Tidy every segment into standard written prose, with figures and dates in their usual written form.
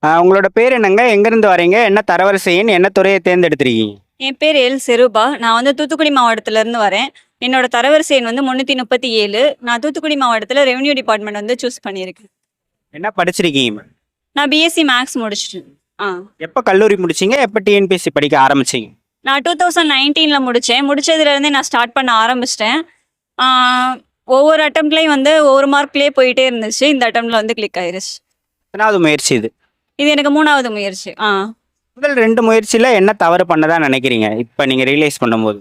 உங்களோட பேர் என்னங்க? எங்கேருந்து வரீங்க? என்ன தரவரிசை எண்? என்ன துறையை தேர்ந்தெடுத்திருக்கீங்க? என் பேர் செரூபா. நான் வந்து தூத்துக்குடி மாவட்டத்திலேருந்து வரேன். என்னோட தரவரிசை எண் வந்து 337. நான் தூத்துக்குடி மாவட்டத்தில ரெவென்யூ டிபார்ட்மெண்ட் வந்து சூஸ் பண்ணியிருக்கேன். என்ன படிச்சிருக்கீங்க? நான் பிஎஸ்சி மேக்ஸ் முடிச்சுட்டேன். ஆ. எப்போ கல்லூரி முடிச்சீங்க? எப்போ டிஎன்பிஎஸ்சி படிக்க ஆரம்பிச்சீங்க? நான் 2019ல முடிச்சேன். முடிச்சதுலேருந்தே நான் ஸ்டார்ட் பண்ண ஆரம்பிச்சுட்டேன். ஆ ஒவ்வொரு அட்டெம்ப்ட்லயும் வந்து ஒவ்வொரு மார்க்லயே போயிட்டே இருந்துச்சு. இந்த அட்டெம்ப்ட்ல வந்து கிளிக் ஆயிருச்சு. எத்தனாவது முயற்சி இது? இது எனக்கு 3வது முயற்சி. முதல் 2 முயற்சியில என்ன தவறு பண்ணதா நினைக்கிறீங்க? இப்போ நீங்க ரியலைஸ் பண்ணும்போது.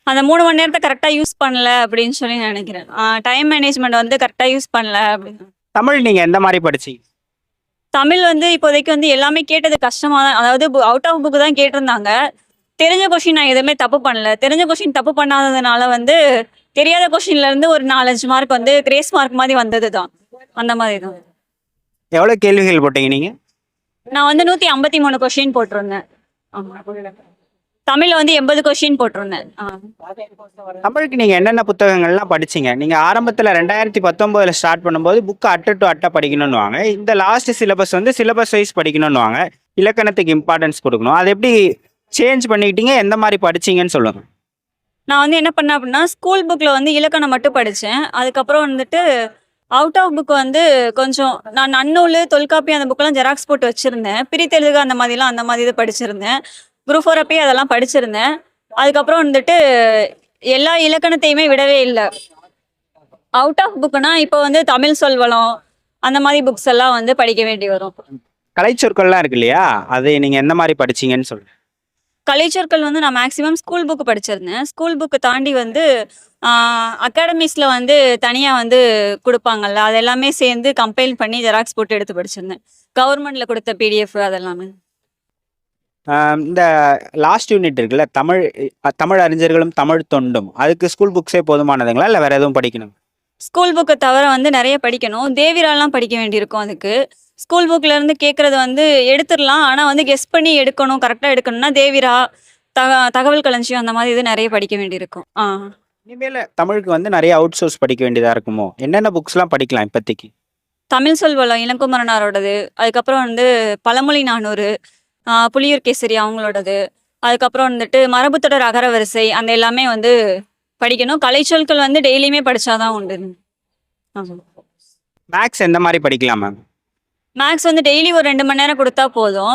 அந்த 3 மணி நேரத்த கரெக்ட்டா யூஸ் பண்ணல அப்படின்னு சொல்லி நினைக்கிறேன். டைம் மேனேஜ்மெண்ட் வந்து கரெக்ட்டா யூஸ் பண்ணல அப்படின்னு. தமிழ் நீங்க எந்த மாதிரி படிச்சீங்க? தமிழ் வந்து இப்போதைக்கு வந்து எல்லாமே கேட்டது கஷ்டமா தான், அதாவது அவுட் ஆஃப் புக் தான் கேட்டிருந்தாங்க. தெரிஞ்ச கொஸ்டின் நான் எதுவுமே தப்பு பண்ணல. தெரிஞ்ச கொஸ்டின் தப்பு பண்ணாததுனால வந்து தெரியாத கொஸ்டின்ல இருந்து ஒரு 4, 5 மார்க் வந்து கிரேஸ் மார்க் மாதிரி வந்தது தான். அந்த மாதிரி தான். எவ்வளவு கேள்விகள் போட்டீங்க நீங்க? நான் வந்து 153 கொஸ்டின் போட்டிருந்தேன். ஆமா. தமிழ்ல வந்து 80 கொஸ்டின் போட்டிருந்தேன். தமிழுக்கு நீங்க என்னென்ன புத்தகங்கள்லாம் படிச்சீங்க? நீங்க ஆரம்பத்துல 2019ல ஸ்டார்ட் பண்ணும்போது புக் அட்டை டு அட்டை படிக்கணும்னுவாங்க. இந்த லாஸ்ட் சிலபஸ் வந்து சிலபஸ் வைஸ் படிக்கணும்னுவாங்க. இலக்கணத்துக்கு இம்பார்ட்டன்ஸ் கொடுக்கணும். அது எப்படி சேஞ்ச் பண்ணிக்கிட்டீங்க? எந்த மாதிரி படிச்சீங்கன்னு சொல்லுங்க. நான் வந்து என்ன பண்ணேன் அப்படின்னா, ஸ்கூல் புக்ல வந்து இலக்கணம் மட்டும் படிச்சேன். அதுக்கப்புறம் வந்துட்டு அவுட் ஆஃப் புக் வந்து கொஞ்சம் நான் நன்னூலு, தொல்காப்பி அந்த புக்கெல்லாம் ஜெராக்ஸ் போட்டு வச்சிருந்தேன். பிரித்தெழுதுக அந்த மாதிரிலாம் அந்த மாதிரி இது படிச்சிருந்தேன். குரூப் 4 அப்பயே அதெல்லாம் படிச்சிருந்தேன். அதுக்கப்புறம் வந்துட்டு எல்லா இலக்கணத்தையுமே விடவே இல்ல. அவுட் ஆஃப் புக்னா இப்போ வந்து தமிழ் சொல்வளம் அந்த மாதிரி புக்ஸ் எல்லாம் வந்து படிக்க வேண்டி வரும். கலைச்சொற்கள்லாம் இருக்கு இல்லையா? அதை நீங்க எந்த மாதிரி படிச்சீங்கன்னு சொல்லுங்க. கலைச்சொற்கள் வந்து நான் மேக்ஸிமம் ஸ்கூல் புக் படிச்சிருந்தேன். ஸ்கூல் புக்கு தாண்டி வந்து அகாடமிஸ்ல வந்து தனியா வந்து குடுப்பாங்கல்ல, அது எல்லாமே சேர்ந்து கம்பைல் பண்ணி ஜெராக்ஸ் போட்டு எடுத்து படிச்சிருந்தேன். கவர்மெண்ட்ல குடுத்த பிடிஎஃப் அதெல்லாமே. இந்த லாஸ்ட் யூனிட் இருக்குல்ல, தமிழ் தமிழ் அறிஞர்களும் தமிழ் தொண்டும், அதுக்கு ஸ்கூல் புக்ஸே போதுமானதுங்களா? இல்லை வேற எதுவும் படிக்கணும்? ஸ்கூல் புக்கை தவிர வந்து நிறைய படிக்கணும். தேவிராலாம் படிக்க வேண்டியிருக்கும் அதுக்கு. ஸ்கூல் புக்ல இருந்து கேட்கறது வந்து எடுத்துடலாம். ஆனா வந்து கெஸ் பண்ணி எடுக்கணும், கரெக்டா எடுக்கணும்னா தேவிரா, தகவல் களஞ்சியம் அந்த மாதிரி இது நிறைய படிக்க வேண்டியிருக்கும். இனிமேல் தமிழுக்கு வந்து நிறைய அவுட் சோர்ஸ் படிக்க வேண்டியதா இருக்குமோ? என்னென்ன புக்ஸ்லாம் படிக்கலாம் இப்போதைக்கு? தமிழ் சொல்வளம் இளங்குமரனாரோடது, அதுக்கப்புறம் வந்து பழமொழி 400, புலியூர் கேசரி அவங்களோடது, அதுக்கப்புறம் வந்துட்டு மரபுத்தொடர் அகரவரிசை அந்த எல்லாமே வந்து படிக்கணும். கலைச்சொற்கள் வந்து டெய்லியுமே படிச்சாதான் உண்டு. மேக்ஸ் எந்த மாதிரி படிக்கலாம் மேம்? மேக்ஸ் வந்து டெய்லி ஒரு 2 மணி நேரம் கொடுத்தா போதும்.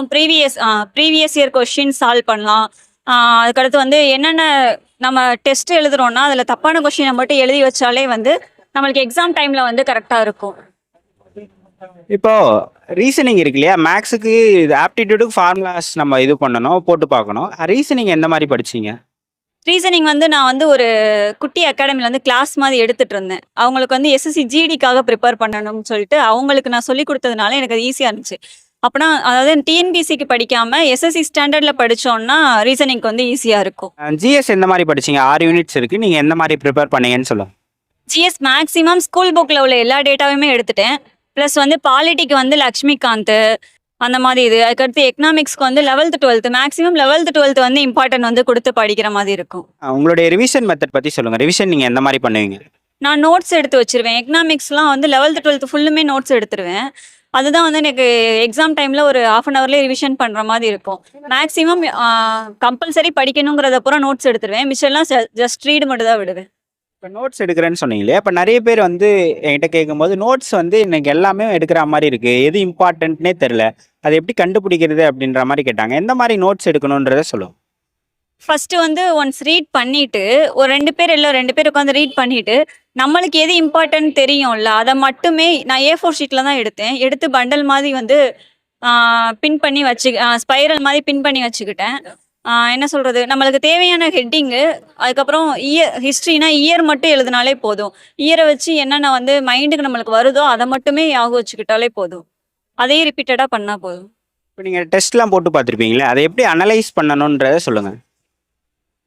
ப்ரீவியஸ் இயர் கொஸ்டின் சால்வ் பண்ணலாம். அதுக்கடுத்து வந்து என்னென்ன நம்ம டெஸ்ட் எழுதுறோம்னா அதில் தப்பான கொஸ்டினை மட்டும் எழுதி வச்சாலே வந்து நம்மளுக்கு எக்ஸாம் டைம்ல வந்து கரெக்டாக இருக்கும். இப்போ ரீசனிங் இருக்கு இல்லையா? மேக்ஸுக்கு ஆப்டிடியூடுக்கு ஃபார்முலாஸ் நம்ம இது பண்ணணும், போட்டு பார்க்கணும். ரீசனிங் எந்த மாதிரி படிச்சீங்க? ரீசனிங் வந்து நான் வந்து ஒரு குட்டி அகாடமில வந்து கிளாஸ் மாதிரி எடுத்துட்டு இருந்தேன். அவங்களுக்கு வந்து எஸ்எஸ்சி ஜிடிக்காக ப்ரிப்பேர் பண்ணணும்னு சொல்லிட்டு அவங்களுக்கு நான் சொல்லிக் கொடுத்ததுனால எனக்கு அது ஈஸியா இருந்துச்சு. அப்பனா அதாவது டிஎன்பிசிக்கு படிக்காம எஸ்எஸ்சி ஸ்டாண்டர்ட்ல படிச்சோம்னா ரீசனிங்க்கு வந்து ஈஸியா இருக்கும். ஜிஎஸ் எந்த மாதிரி படிச்சீங்க? 6 யூனிட்ஸ் இருக்கு. நீங்க எந்த மாதிரி ப்ரிப்பேர் பண்ணீங்கன்னு சொல்லுங்க. ஜிஎஸ் மேக்ஸிமம் ஸ்கூல் புக்ல உள்ள எல்லா டேட்டாவுமே எடுத்துட்டேன். ப்ளஸ் வந்து பாலிட்டிக்கு வந்து லக்ஷ்மிகாந்த் அந்த மாதிரி இது. அதுக்கடுத்து எக்கனாமிக்ஸ்க்கு வந்து 11th 12th maximum 11th 12th வந்து இம்பார்ட்டன்ட் வந்து கொடுத்து படிக்கிற மாதிரி இருக்கும். உங்களுடைய ரிவிஷன் மெத்தட் பத்தி சொல்லுங்க. ரிவிஷன் நீங்க எந்த மாதிரி பண்ணுவீங்க? நான் நோட்ஸ் எடுத்து வச்சிருவேன். எக்கனாமிக்ஸ்லாம் வந்து 11th 12th ஃபுல்லுமே நோட்ஸ் எடுத்துருவேன். அதுதான் வந்து எனக்கு எக்ஸாம் டைம்ல ஒரு 1/2 அன் ஹவர்லேயே ரிவிஷன் பண்ற மாதிரி இருக்கும். மேக்ஸிமம் கம்பல்சரி படிக்கணுங்கிறத பூரா நோட்ஸ் எடுத்துருவேன். மிச்சம்லாம் ஜஸ்ட் ரீடு மட்டும் தான் விடுவேன். இப்போ நோட்ஸ் எடுக்கிறேன்னு சொன்னீங்களே, அப்போ நிறைய பேர் வந்து என்கிட்ட கேட்கும்போது நோட்ஸ் வந்து எனக்கு எல்லாமே எடுக்கிற மாதிரி இருக்கு, எது இம்பார்ட்டன்ட்னே தெரில, அதை எப்படி கண்டுபிடிக்கிறது அப்படின்ற மாதிரி கேட்டாங்க. எந்த மாதிரி நோட்ஸ் எடுக்கணுன்றதை சொல்லுவோம். ஃபர்ஸ்ட் வந்து ஒன்ஸ் ரீட் பண்ணிட்டு ஒரு 2 பேர் இல்லை 2 பேர் உட்காந்து ரீட் பண்ணிட்டு நம்மளுக்கு எது இம்பார்ட்டன்ட் தெரியும்ல அதை மட்டுமே நான் A4 ஷீட்ல தான் எடுத்தேன். எடுத்து பண்டல் மாதிரி வந்து பின் பண்ணி ஸ்பைரல் மாதிரி பின் பண்ணி வச்சுக்கிட்டேன். என்ன சொல்றது, நம்மளுக்கு தேவையான ஹெட்டிங்கு, அதுக்கப்புறம் ஹிஸ்ட்ரினா இயர் மட்டும் எழுதினாலே போதும். இயரை வச்சு என்னென்ன வந்து மைண்டுக்கு நம்மளுக்கு வருதோ அதை மட்டுமே ஞாபகம் வச்சுக்கிட்டாலே போதும். அதையே ரிப்பீட்டடா பண்ணா போதும். இப்போ நீங்கள் டெஸ்ட்லாம் போட்டு பார்த்துருப்பீங்களே, அதை எப்படி அனலைஸ் பண்ணணுன்றதை சொல்லுங்கள்.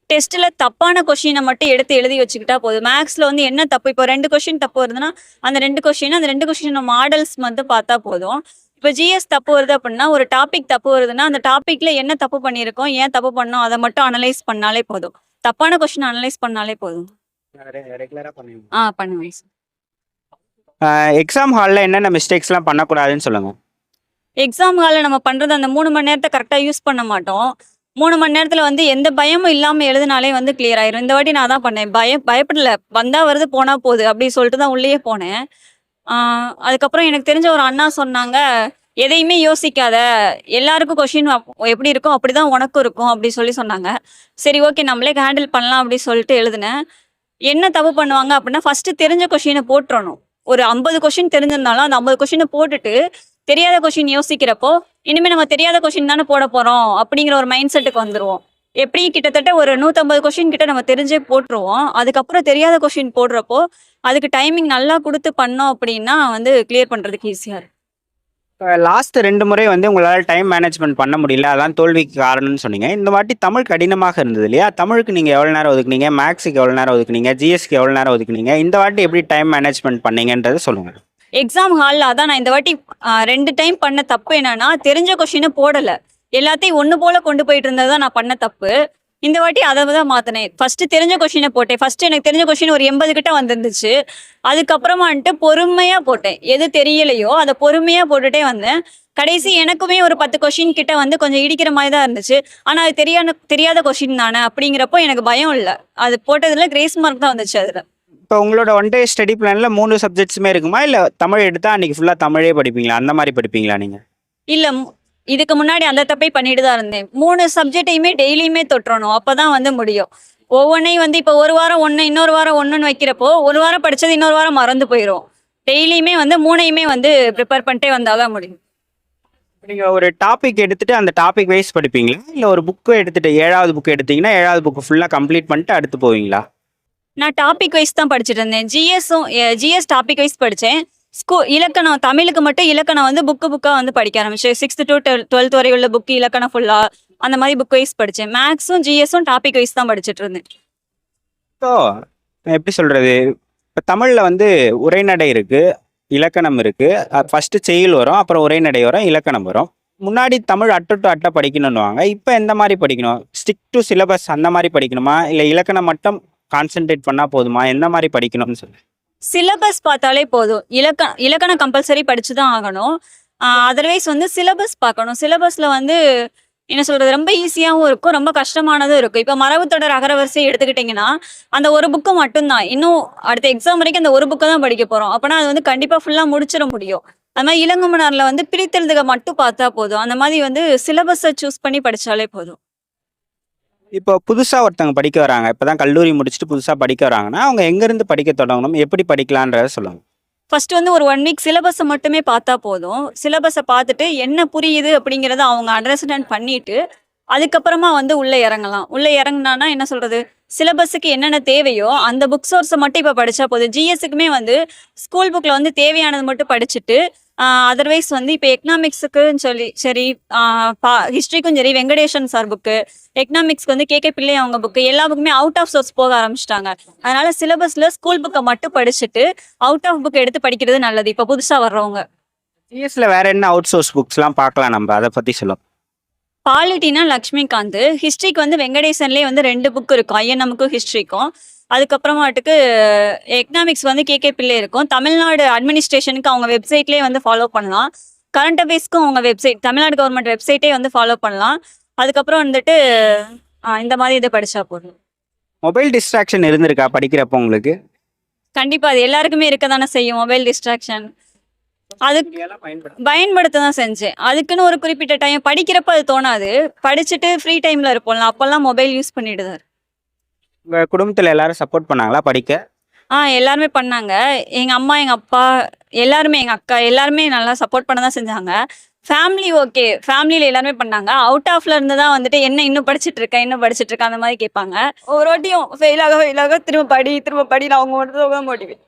டெஸ்ட்ல தப்பான கொஸ்டினை மட்டும் எடுத்து எழுதி வச்சுக்கிட்டா போதும். மேக்ஸ்ல வந்து என்ன தப்பு, இப்போ 2 கொஸ்டின் தப்பு வருதுன்னா அந்த 2 கொஸ்டின் மாடல்ஸ் மட்டும் பார்த்தா போதும். இப்போ ஜிஎஸ் தப்பு வருது அப்படின்னா ஒரு டாபிக் தப்பு வருதுன்னா அந்த டாபிக்ல என்ன தப்பு பண்ணியிருக்கோம், ஏன் தப்பு பண்ணோம் அதை மட்டும் அனலைஸ் பண்ணாலே போதும். தப்பான கொஸ்டின் அனலைஸ் பண்ணாலே போதும். பண்ணுவேன். எக்ஸாம் ஹாலில் என்னென்ன மிஸ்டேக்ஸ்லாம் பண்ணக்கூடாதுன்னு சொல்லுங்கள். எக்ஸாம் ஹாலில் நம்ம பண்ணுறது அந்த 3 மணி நேரத்தை கரெக்டாக யூஸ் பண்ண மாட்டோம். 3 மணி நேரத்தில் வந்து எந்த பயமும் இல்லாமல் எழுதினாலே வந்து கிளியர் ஆயிரும். இந்த வாட்டி நான் தான் பண்ணேன். பயப்படல. வந்தா வருது போனா போகுது அப்படி சொல்லிட்டு தான் உள்ளேயே போனேன். அதுக்கப்புறம் எனக்கு தெரிஞ்ச ஒரு அண்ணா சொன்னாங்க, எதையுமே யோசிக்காத, எல்லாருக்கும் கொஷின் எப்படி இருக்கும் அப்படிதான் உனக்கும் இருக்கும் அப்படி சொல்லி சொன்னாங்க. சரி ஓகே நம்மளே ஹேண்டில் பண்ணலாம் அப்படி சொல்லிட்டு எழுதினேன். என்ன தப்பு பண்ணுவாங்க அப்படின்னா ஃபர்ஸ்ட் தெரிஞ்ச கொஷினை போட்டுறணும். ஒரு 50 கொஷின் தெரிஞ்சிருந்தாலும் அந்த 50 கொஷினை போட்டுட்டு தெரியாத கொஷின் யோசிக்கிறப்போ இனிமே நம்ம தெரியாத கொஷின் தானே போட போறோம் அப்படிங்கிற ஒரு மைண்ட் செட்டுக்கு வந்துருவோம். எப்படி கிட்டத்தட்ட ஒரு 150 கொஷின் கிட்ட நம்ம தெரிஞ்சே போட்டுருவோம். அதுக்கப்புறம் தெரியாத கொஷின் போடுறப்போ அதுக்கு டைமிங் நல்லா கொடுத்து பண்ணோம் அப்படின்னா வந்து கிளியர் பண்றதுக்கு ஈஸியா இருக்கும். லாஸ்ட் 2 முறை வந்து உங்களால டைம் மேனேஜ்மெண்ட் பண்ண முடியல. அதான் தோல்விக்கு காரணம்னு சொன்னீங்க. இந்த வாட்டி தமிழ் கடினமாக இருந்தது இல்லையா? தமிழுக்கு நீங்க எவ்வளவு நேரம் ஒதுக்குனீங்க? மேத்ஸ்க்கு எவ்வளவு நேரம் ஒதுக்குனீங்க? ஜிஎஸ்க்கு எவ்வளவு நேரம் ஒதுக்குனீங்க? இந்த வாட்டி எப்படி டைம் மேனேஜ்மெண்ட் பண்ணீங்கன்றதை சொல்லுங்க. எக்ஸாம் ஹாலில் அதான் நான் இந்த வாட்டி 2 டைம் பண்ண தப்பு என்னன்னா தெரிஞ்ச கொஷினை போடல. எல்லாத்தையும் ஒன்று போல கொண்டு போயிட்டு இருந்தது தான் நான் பண்ண தப்பு. இந்த வாட்டி அதை தான் மாற்றினேன். ஃபர்ஸ்ட் தெரிஞ்ச கொஷினை போட்டேன். ஃபர்ஸ்ட் எனக்கு தெரிஞ்ச கொஷின் ஒரு 80 கிட்ட வந்துருந்துச்சு. அதுக்கப்புறமா வந்துட்டு பொறுமையாக போட்டேன். எது தெரியலையோ அதை பொறுமையாக போட்டுட்டே வந்தேன். கடைசி எனக்குமே ஒரு 10 கொஷின் கிட்ட வந்து கொஞ்சம் இடிக்கிற மாதிரி தான் இருந்துச்சு. ஆனால் அது தெரியாத கொஷின் தானே அப்படிங்கிறப்போ எனக்கு பயம் இல்லை. அது போட்டதில் கிரேஸ் மார்க் தான் வந்துச்சு அதில். இப்போ உங்களோட ஒன் டே ஸ்டடி பிளான்ல 3 சப்ஜெக்ட்ஸுமே இருக்குமா? இல்லை தமிழ் எடுத்தா அன்னைக்கு ஃபுல்லாக தமிழே படிப்பீங்களா? அந்த மாதிரி படிப்பீங்களா நீங்கள்? இல்ல இதுக்கு முன்னாடி அந்த தப்பை பண்ணிட்டு தான் இருந்தேன். 3 சப்ஜெக்டையுமே டெய்லியுமே தொற்றணும். அப்பதான் வந்து முடியும். ஒவ்வொன்றையும் வந்து இப்போ ஒரு வாரம் ஒன்று, இன்னொரு வாரம் ஒன்றுன்னு வைக்கிறப்போ ஒரு வாரம் படிச்சது இன்னொரு வாரம் மறந்து போயிடும். டெய்லியுமே வந்து 3யுமே வந்து ப்ரிப்பேர் பண்ணிட்டே வந்தாதான் முடியும். நீங்கள் ஒரு டாபிக் எடுத்துட்டு அந்த டாபிக் வைஸ் படிப்பீங்களா? இல்லை ஒரு புக்கு எடுத்துட்டு 7வது புக்கு எடுத்தீங்கன்னா 7வது புக்கு ஃபுல்லாக கம்ப்ளீட் பண்ணிட்டு அடுத்து போவீங்களா? நான் டாபிக் வைஸ் தான் படிச்சுட்டு இருந்தேன். ஜிஎஸ் டாபிக் வைஸ் படித்தேன். இலக்கணம் தமிழுக்கு மட்டும் இலக்கணம் வந்து புக்காக வந்து படிக்க ஆரம்பிச்சேன். 6th to 12th வரை உள்ள புக்கு இலக்கணம் ஃபுல்லாக அந்த மாதிரி புக் வைஸ் படித்தேன். மேக்ஸும் ஜிஎஸும் டாபிக் வைஸ் தான் படிச்சுட்டு இருந்தேன். ஸோ எப்படி சொல்கிறது, இப்போ தமிழில் வந்து உரைநடை இருக்குது, இலக்கணம் இருக்குது. ஃபஸ்ட்டு செய்யுள் வரும், அப்புறம் உரைநடை வரும், இலக்கணம் வரும். முன்னாடி தமிழ் அட்டை டு அட்டை படிக்கணும்னுவாங்க. இப்போ எந்த மாதிரி படிக்கணும்? ஸ்டிக் டு சிலபஸ் அந்த மாதிரி படிக்கணுமா? இல்லை இலக்கணம் மட்டும் கான்சென்ட்ரேட் பண்ணால் போதுமா? எந்த மாதிரி படிக்கணும்னு சொல்லி சிலபஸ் பார்த்தாலே போதும். இலக்கணம் கம்பல்சரி படிச்சு தான் ஆகணும். அதர்வைஸ் வந்து சிலபஸ் பார்க்கணும். சிலபஸில் வந்து என்ன சொல்கிறது, ரொம்ப ஈஸியாகவும் இருக்கும், ரொம்ப கஷ்டமானதும் இருக்கும். இப்போ மரபுத்தொடர் அகரவரிசை எடுத்துக்கிட்டிங்கன்னா அந்த ஒரு புக்கு மட்டும்தான். இன்னும் அடுத்த எக்ஸாம் வரைக்கும் அந்த ஒரு புக்கை தான் படிக்க போகிறோம். அப்போனா அது வந்து கண்டிப்பாக ஃபுல்லாக முடிச்சிட முடியும். அது மாதிரி இளங்குமணரில் வந்து பிரித்தெழுதுக மட்டும் பார்த்தா போதும். அந்த மாதிரி வந்து சிலபஸை சூஸ் பண்ணி படித்தாலே போதும். இப்போ புதுசாக ஒருத்தவங்க படிக்க வராங்க, இப்போ தான் கல்லூரி முடிச்சுட்டு புதுசாக படிக்க வராங்கன்னா அவங்க எங்கேருந்து படிக்க தொடங்கணும், எப்படி படிக்கலான்றத சொல்லுவாங்க. ஃபர்ஸ்ட் வந்து ஒரு 1 வீக் சிலபஸை மட்டுமே பார்த்தா போதும். சிலபஸை பார்த்துட்டு என்ன புரியுது அப்படிங்கிறத அவங்க அண்டர்ஸ்டாண்ட் பண்ணிட்டு அதுக்கப்புறமா வந்து உள்ளே இறங்கலாம். உள்ளே இறங்குனானா என்ன சொல்கிறது, சிலபஸுக்கு என்னென்ன தேவையோ அந்த புக் சோர்ஸை மட்டும் இப்போ படித்தா போதும். ஜிஎஸ்ஸுக்குமே வந்து ஸ்கூல் புக்கில் வந்து தேவையானது மட்டும் படிச்சுட்டு அதர்வைஸ் வந்து இப்போ எக்கனாமிக்ஸுக்குன்னு சொல்லி சரி, ஹிஸ்ட்ரிக்கும் சரி வெங்கடேஷன் சார் புக்கு, எக்கனாமிக்ஸ்க்கு வந்து கேகே பிள்ளை அவங்க புக்கு, எல்லா புக்குமே அவுட் ஆஃப் சோர்ஸ் போக ஆரம்பிச்சிட்டாங்க. அதனால சிலபஸில் ஸ்கூல் புக்கை மட்டும் படிச்சுட்டு அவுட் ஆஃப் புக் எடுத்து படிக்கிறது நல்லது இப்போ புதுசாக வர்றவங்க. ஜிஎஸ்ல வேற என்ன அவுட் சோர்ஸ் புக்ஸ்லாம் பார்க்கலாம், நம்ம அதை பற்றி சொல்லுவோம். பாலிட்டினா லக்ஷ்மிகாந்த், ஹிஸ்ட்ரிக்கு வந்து வெங்கடேசன்லேயே வந்து 2 புக் இருக்கும், ஐஎன்எம்முக்கும் ஹிஸ்ட்ரிக்கும். அதுக்கப்புறமாட்டுக்கு எக்கனாமிக்ஸ் வந்து கேகே பிள்ளை இருக்கும். தமிழ்நாடு அட்மினிஸ்ட்ரேஷனுக்கு அவங்க வெப்சைட்லேயே வந்து ஃபாலோ பண்ணலாம். கரண்ட் அஃபேர்ஸ்க்கும் அவங்க வெப்சைட், தமிழ்நாடு கவர்மெண்ட் வெப்சைட்டே வந்து ஃபாலோ பண்ணலாம். அதுக்கப்புறம் வந்துட்டு இந்த மாதிரி இதை படித்தா போதும். மொபைல் டிஸ்ட்ராக்ஷன் இருந்திருக்கா படிக்கிறப்போ உங்களுக்கு? கண்டிப்பாக அது எல்லாருக்குமே இருக்க தானே செய்யும் மொபைல் டிஸ்ட்ராக்ஷன். அதுக்கு பயன்படுத்த தான் செஞ்சேன். அதுக்குன்னு ஒரு குறிப்பிட்ட டைம் படிக்கிறப்ப அது தோணாது. படிச்சுட்டு ஃப்ரீ டைமில் இருப்போம்ல அப்போல்லாம் மொபைல் யூஸ் பண்ணிட்டு தான். உங்கள் குடும்பத்தில் எல்லாரும் சப்போர்ட் பண்ணாங்களா படிக்க? எல்லாருமே பண்ணாங்க. எங்கள் அம்மா, எங்கள் அப்பா எல்லாருமே, எங்கள் அக்கா எல்லாருமே நல்லா சப்போர்ட் பண்ண தான் செஞ்சாங்க. ஃபேமிலி ஓகே, ஃபேமிலியில் எல்லாருமே பண்ணாங்க. அவுட் ஆஃப்ல இருந்து தான் வந்துட்டு என்ன இன்னும் படிச்சுட்டு இருக்கேன் அந்த மாதிரி கேட்பாங்க. ஒரு வாட்டியும் ஃபெயில் ஆக திரும்ப படி நான் அவங்க மட்டும் தான் மோட்டிவேட்